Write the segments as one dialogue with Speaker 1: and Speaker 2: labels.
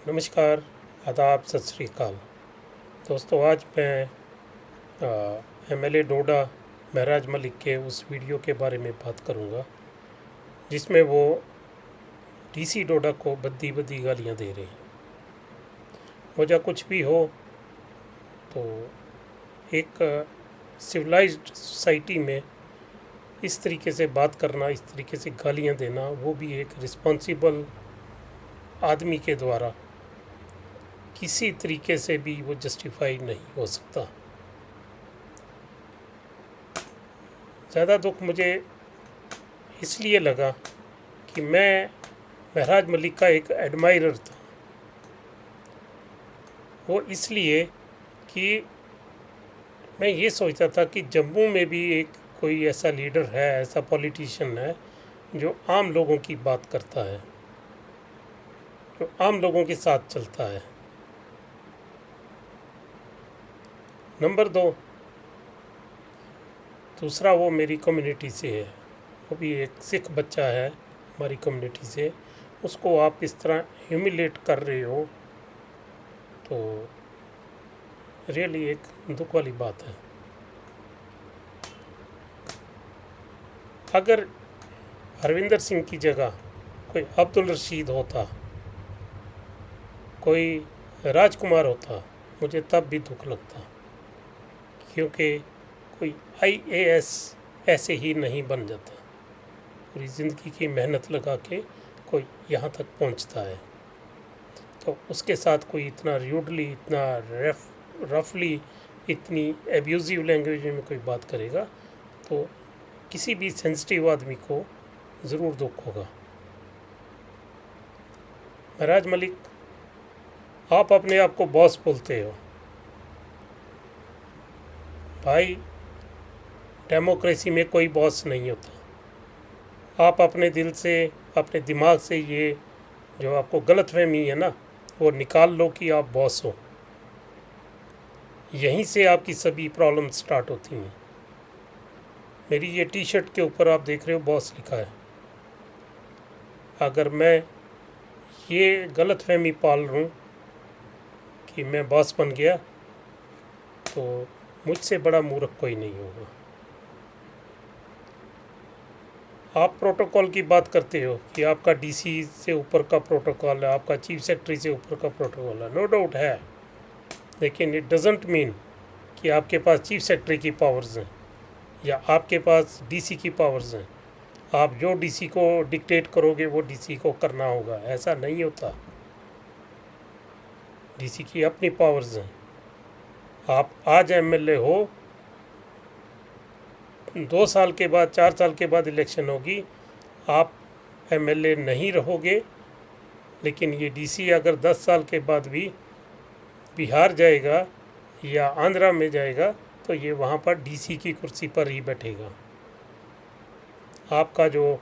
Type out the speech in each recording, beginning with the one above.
Speaker 1: नमस्कार, आदाब, सत श्री अकाल। दोस्तों, आज मैं एमएलए डोडा महराज मलिक के उस वीडियो के बारे में बात करूंगा जिसमें वो डीसी डोडा को बद्दी बद्दी गालियां दे रहे हैं। वजह कुछ भी हो तो एक सिविलाइज्ड सोसाइटी में इस तरीके से बात करना, इस तरीके से गालियां देना, वो भी एक रिस्पॉन्सिबल आदमी के द्वारा किसी तरीके से भी वो जस्टिफाई नहीं हो सकता। ज़्यादा दुख मुझे इसलिए लगा कि मैं महराज मलिक का एक एडमायरर था। वो इसलिए कि मैं ये सोचता था कि जम्मू में भी एक कोई ऐसा लीडर है, ऐसा पॉलिटिशियन है जो आम लोगों की बात करता है, जो आम लोगों के साथ चलता है। नंबर 2, दूसरा वो मेरी कम्युनिटी से है, वो भी एक सिख बच्चा है हमारी कम्युनिटी से। उसको आप इस तरह ह्यूमिलेट कर रहे हो तो रियली एक दुख वाली बात है। अगर हरविंदर सिंह की जगह कोई अब्दुल रशीद होता, कोई राजकुमार होता, मुझे तब भी दुख लगता, क्योंकि कोई आईएएस ऐसे ही नहीं बन जाता। पूरी ज़िंदगी की मेहनत लगा के कोई यहाँ तक पहुँचता है, तो उसके साथ कोई इतना र्यूडली, इतना रफली, इतनी एब्यूज़िव लैंग्वेज में कोई बात करेगा तो किसी भी सेंसिटिव आदमी को ज़रूर दुख होगा। महराज मलिक, आप अपने आप को बॉस बोलते हो। भाई, डेमोक्रेसी में कोई बॉस नहीं होता। आप अपने दिल से, अपने दिमाग से ये जो आपको गलतफहमी है ना, वो निकाल लो कि आप बॉस हो। यहीं से आपकी सभी प्रॉब्लम स्टार्ट होती हैं। मेरी ये टी शर्ट के ऊपर आप देख रहे हो बॉस लिखा है। अगर मैं ये गलतफहमी पाल रहा हूँ कि मैं बॉस बन गया तो मुझसे बड़ा मूर्ख कोई नहीं होगा। आप प्रोटोकॉल की बात करते हो कि आपका डीसी से ऊपर का प्रोटोकॉल है, आपका चीफ सेक्रेटरी से ऊपर का प्रोटोकॉल है। नो डाउट है, लेकिन इट डजंट मीन कि आपके पास चीफ सेक्रेटरी की पावर्स हैं या आपके पास डीसी की पावर्स हैं। आप जो डीसी को डिक्टेट करोगे वो डीसी को करना होगा, ऐसा नहीं होता। डीसी की अपनी पावर्स हैं। आप आज एमएलए हो, 2 साल के बाद, 4 साल के बाद इलेक्शन होगी, आप एमएलए नहीं रहोगे, लेकिन ये डीसी अगर 10 साल के बाद भी बिहार जाएगा या आंध्रा में जाएगा तो ये वहाँ पर डीसी की कुर्सी पर ही बैठेगा। आपका जो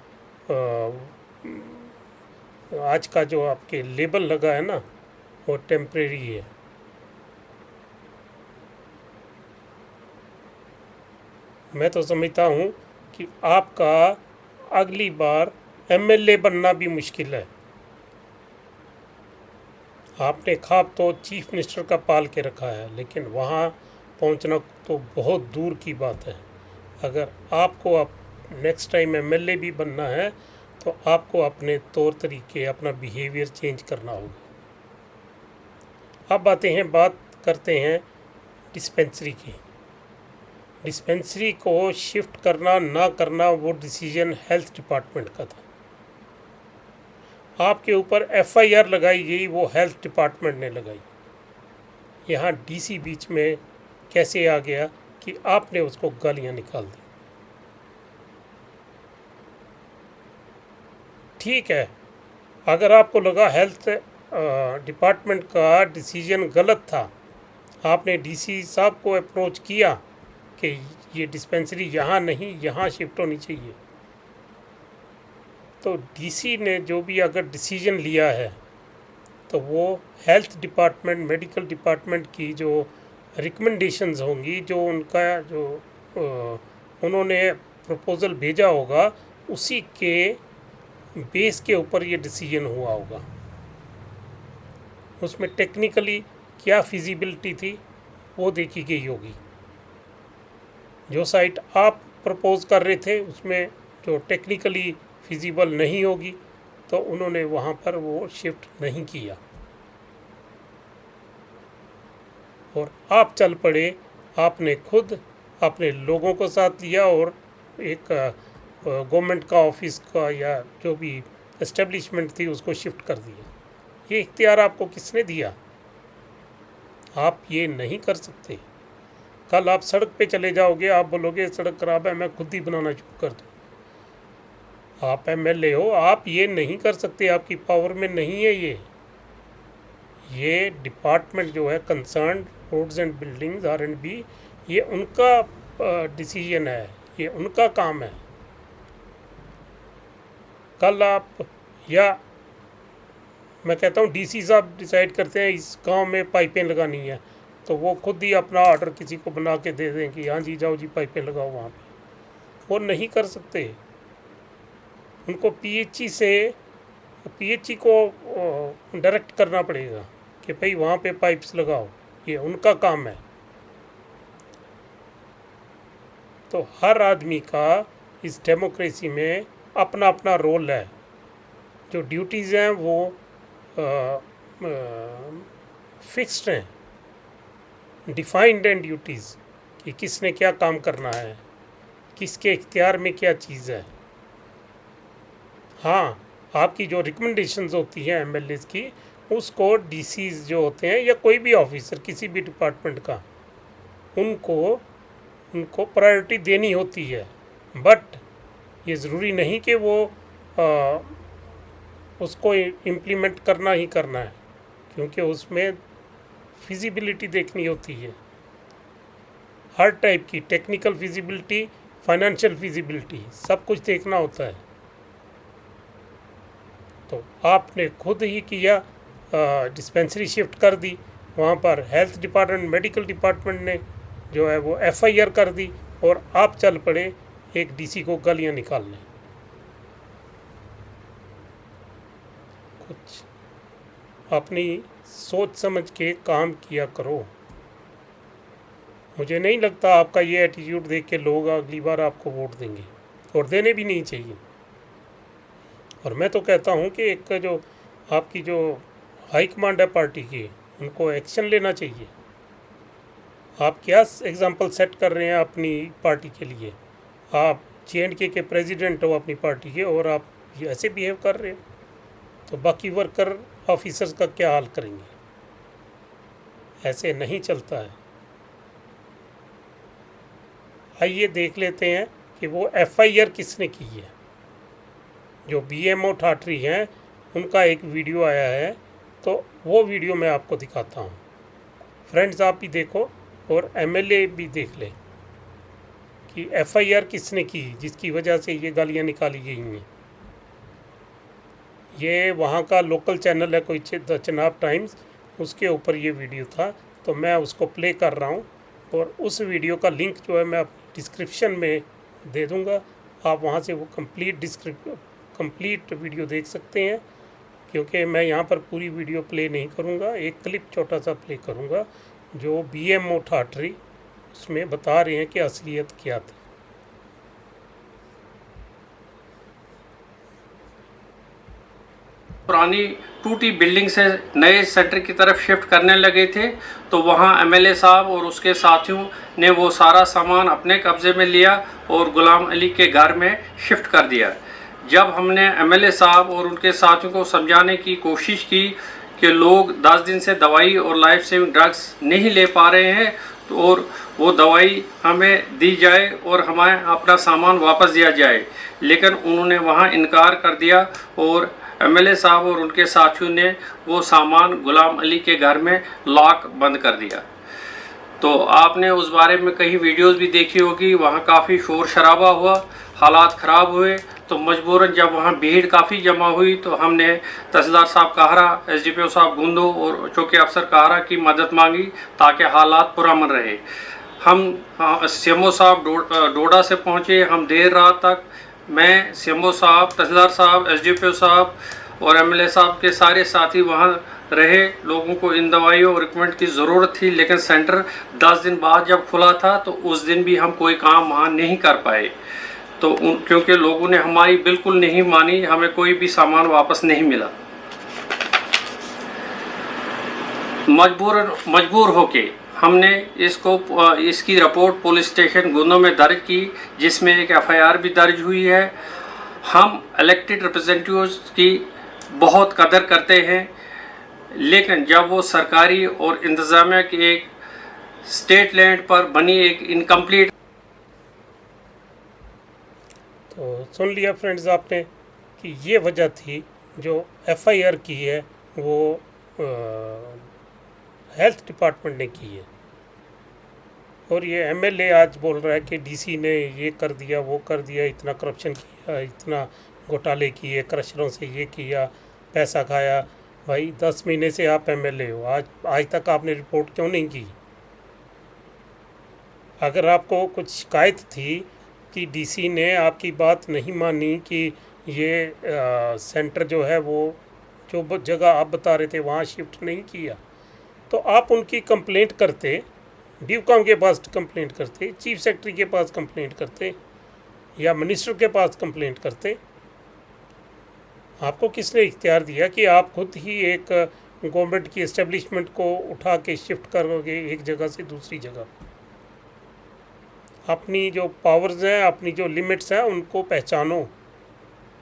Speaker 1: आज का जो आपके लेबल लगा है ना, वो टेम्परेरी है। मैं तो समझता हूँ कि आपका अगली बार एमएलए बनना भी मुश्किल है। आपने ख्वाब तो चीफ मिनिस्टर का पाल के रखा है, लेकिन वहाँ पहुँचना तो बहुत दूर की बात है। अगर आपको नेक्स्ट टाइम एमएलए भी बनना है तो आपको अपने तौर तरीके, अपना बिहेवियर चेंज करना होगा। अब बात करते हैं डिस्पेंसरी की। डिस्पेंसरी को शिफ्ट करना ना करना वो डिसीजन हेल्थ डिपार्टमेंट का था। आपके ऊपर एफआईआर लगाई गई, वो हेल्थ डिपार्टमेंट ने लगाई। यहाँ डीसी बीच में कैसे आ गया कि आपने उसको गालियाँ निकाल दी। ठीक है, अगर आपको लगा हेल्थ डिपार्टमेंट का डिसीजन गलत था, आपने डीसी साहब को अप्रोच किया कि ये डिस्पेंसरी यहाँ नहीं, यहाँ शिफ्ट होनी चाहिए, तो डीसी ने जो भी अगर डिसीजन लिया है तो वो हेल्थ डिपार्टमेंट, मेडिकल डिपार्टमेंट की जो रिकमेंडेशंस होंगी, जो उनका जो उन्होंने प्रपोज़ल भेजा होगा, उसी के बेस के ऊपर ये डिसीजन हुआ होगा। उसमें टेक्निकली क्या फिजिबिलिटी थी वो देखी गई होगी। जो साइट आप प्रपोज कर रहे थे उसमें जो टेक्निकली फिजिबल नहीं होगी तो उन्होंने वहाँ पर वो शिफ्ट नहीं किया और आप चल पड़े, आपने खुद अपने लोगों को साथ लिया और एक गवर्नमेंट का ऑफिस का या जो भी एस्टेब्लिशमेंट थी उसको शिफ्ट कर दिया। ये इख्तियार आपको किसने दिया? आप ये नहीं कर सकते। कल आप सड़क पे चले जाओगे, आप बोलोगे सड़क खराब है, मैं खुद ही बनाना शुरू कर दूँ। आप एमएलए हो, आप ये नहीं कर सकते, आपकी पावर में नहीं है ये डिपार्टमेंट जो है concern roads and buildings R&B, ये उनका डिसीजन है, ये उनका काम है। कल आप या मैं कहता हूँ डीसी साहब डिसाइड करते हैं इस गांव में पाइपें लगानी है तो वो खुद ही अपना ऑर्डर किसी को बना के दे दें कि हाँ जी जाओ जी पाइपें लगाओ वहाँ पे। वो नहीं कर सकते। उनको पीएचई को डायरेक्ट करना पड़ेगा कि भाई वहाँ पे पाइप्स लगाओ, ये उनका काम है। तो हर आदमी का इस डेमोक्रेसी में अपना अपना रोल है। जो ड्यूटीज़ हैं वो फिक्स्ड हैं, डिफाइंड एंड ड्यूटीज़ कि किसने क्या काम करना है, किसके इख्तियार में क्या चीज़ है। हाँ, आपकी जो रिकमेंडेशंस होती हैं एमएलएज की, उसको डीसीज जो होते हैं या कोई भी ऑफिसर किसी भी डिपार्टमेंट का, उनको प्रायोरिटी देनी होती है। बट ये ज़रूरी नहीं कि वो उसको इम्प्लीमेंट करना ही करना है, क्योंकि उसमें फिजिबिलिटी देखनी होती है हर टाइप की, टेक्निकल फिजिबिलिटी, फाइनेंशियल फिजिबिलिटी, सब कुछ देखना होता है। तो आपने खुद ही किया, डिस्पेंसरी शिफ्ट कर दी, वहाँ पर हेल्थ डिपार्टमेंट, मेडिकल डिपार्टमेंट ने जो है वो एफआईआर कर दी और आप चल पड़े एक डीसी को गालियाँ निकालने। कुछ अपनी सोच समझ के काम किया करो। मुझे नहीं लगता आपका ये एटीट्यूड देख के लोग अगली बार आपको वोट देंगे, और देने भी नहीं चाहिए। और मैं तो कहता हूँ कि एक जो आपकी जो हाई कमांड है पार्टी की, उनको एक्शन लेना चाहिए। आप क्या एग्जांपल सेट कर रहे हैं अपनी पार्टी के लिए? आप J&K के प्रेसिडेंट हो अपनी पार्टी के और आप ऐसे बिहेव कर रहे हो, तो बाकी वर्कर ऑफिसर्स का क्या हाल करेंगे? ऐसे नहीं चलता है। आइए देख लेते हैं कि वो एफआईआर किसने की है। जो BMO ठाठरी हैं उनका एक वीडियो आया है, तो वो वीडियो मैं आपको दिखाता हूँ। फ्रेंड्स आप भी देखो और एमएलए भी देख ले कि एफआईआर किसने की जिसकी वजह से ये गालियाँ निकाली गई हैं। ये वहाँ का लोकल चैनल है कोई द चनाब टाइम्स, उसके ऊपर ये वीडियो था, तो मैं उसको प्ले कर रहा हूँ और उस वीडियो का लिंक जो है मैं डिस्क्रिप्शन में दे दूँगा। आप वहाँ से वो कंप्लीट वीडियो देख सकते हैं, क्योंकि मैं यहाँ पर पूरी वीडियो प्ले नहीं करूँगा, एक क्लिप छोटा सा प्ले करूँगा जो BMO ठाठरी उसमें बता रहे हैं कि असलियत क्या थी।
Speaker 2: पुरानी टूटी बिल्डिंग से नए सेंटर की तरफ शिफ्ट करने लगे थे, तो वहाँ एमएलए साहब और उसके साथियों ने वो सारा सामान अपने कब्ज़े में लिया और गुलाम अली के घर में शिफ्ट कर दिया। जब हमने एमएलए साहब और उनके साथियों को समझाने की कोशिश की कि लोग 10 दिन से दवाई और लाइफ सेविंग ड्रग्स नहीं ले पा रहे हैं, तो और वो दवाई हमें दी जाए और हमें अपना सामान वापस दिया जाए, लेकिन उन्होंने वहाँ इनकार कर दिया और एमएलए साहब और उनके साथियों ने वो सामान गुलाम अली के घर में लॉक बंद कर दिया। तो आपने उस बारे में कई वीडियोस भी देखी होगी, वहाँ काफ़ी शोर शराबा हुआ, हालात ख़राब हुए। तो मजबूरन जब वहाँ भीड़ काफ़ी जमा हुई तो हमने तहसीलदार साहब काहरा, SDPO साहब गुंदो और चौकी अफसर काहरा की मदद मांगी ताकि हालात पुरअमन रहे। हम CMO साहब डोडा से पहुँचे, हम देर रात तक मैं CMO साहब, तहसीलदार साहब, SDPO साहब और MLA साहब के सारे साथी वहाँ रहे, लोगों को इन दवाइयों और इक्विपमेंट की ज़रूरत थी, लेकिन सेंटर 10 दिन बाद जब खुला था तो उस दिन भी हम कोई काम वहाँ नहीं कर पाए। तो क्योंकि लोगों ने हमारी बिल्कुल नहीं मानी, हमें कोई भी सामान वापस नहीं मिला। मजबूर होके हमने इसकी रिपोर्ट पुलिस स्टेशन गुंदो में दर्ज की, जिसमें एक FIR भी दर्ज हुई है। हम इलेक्टेड रिप्रेजेंटेटिव्स की बहुत कदर करते हैं, लेकिन जब वो सरकारी और इंतज़ामिया की एक स्टेट लैंड पर बनी एक इनकम्प्लीट।
Speaker 1: तो सुन लिया फ्रेंड्स आपने कि ये वजह थी जो FIR की है वो हेल्थ डिपार्टमेंट ने की है, और ये MLA आज बोल रहा है कि DC ने ये कर दिया, वो कर दिया, इतना करप्शन किया, इतना घोटाले किए, क्रशरों से ये किया, पैसा खाया। भाई 10 महीने से आप MLA हो, आज तक आपने रिपोर्ट क्यों नहीं की? अगर आपको कुछ शिकायत थी कि DC ने आपकी बात नहीं मानी कि ये सेंटर जो है वो जो जगह आप बता रहे थे वहाँ शिफ्ट नहीं किया, तो आप उनकी कंप्लेंट करते, ड्यूकॉम के पास कंप्लेंट करते, चीफ सेक्रेटरी के पास कंप्लेंट करते, या मिनिस्टर के पास कंप्लेंट करते। आपको किसने इख्तियार दिया कि आप खुद ही एक गवर्नमेंट की एस्टेब्लिशमेंट को उठा के शिफ्ट करोगे एक जगह से दूसरी जगह? अपनी जो पावर्स हैं, अपनी जो लिमिट्स हैं, उनको पहचानो,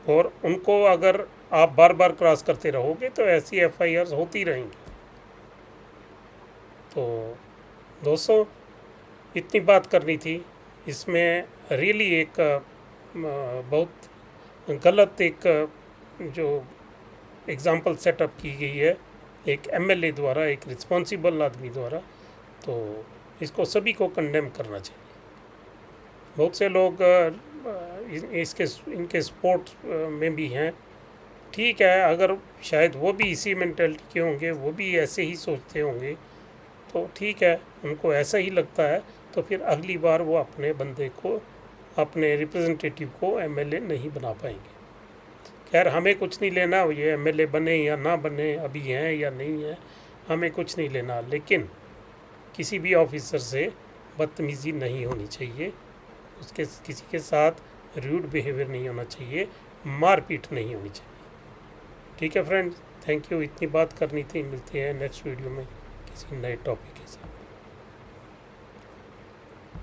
Speaker 1: और उनको अगर आप बार बार क्रॉस करते रहोगे तो ऐसी FIRs होती रहेंगी। तो दोस्तों, इतनी बात करनी थी। इसमें रियली एक बहुत गलत एक जो एग्ज़ाम्पल सेटअप की गई है एक MLA द्वारा, एक रिस्पॉन्सिबल आदमी द्वारा, तो इसको सभी को कंडेम करना चाहिए। बहुत से लोग इनके सपोर्ट में भी हैं। ठीक है, अगर शायद वो भी इसी मेंटालिटी के होंगे, वो भी ऐसे ही सोचते होंगे, तो ठीक है, उनको ऐसा ही लगता है, तो फिर अगली बार वो अपने बंदे को, अपने रिप्रेजेंटेटिव को MLA नहीं बना पाएंगे। खैर, हमें कुछ नहीं लेना ये MLA बने या ना बने, अभी हैं या नहीं है, हमें कुछ नहीं लेना, लेकिन किसी भी ऑफिसर से बदतमीज़ी नहीं होनी चाहिए, उसके किसी के साथ रूड बिहेवियर नहीं होना चाहिए, मारपीट नहीं होनी चाहिए। ठीक है फ्रेंड्स, थैंक यू। इतनी बात करनी थी। मिलते हैं नेक्स्ट वीडियो में किसी नए टॉपिक।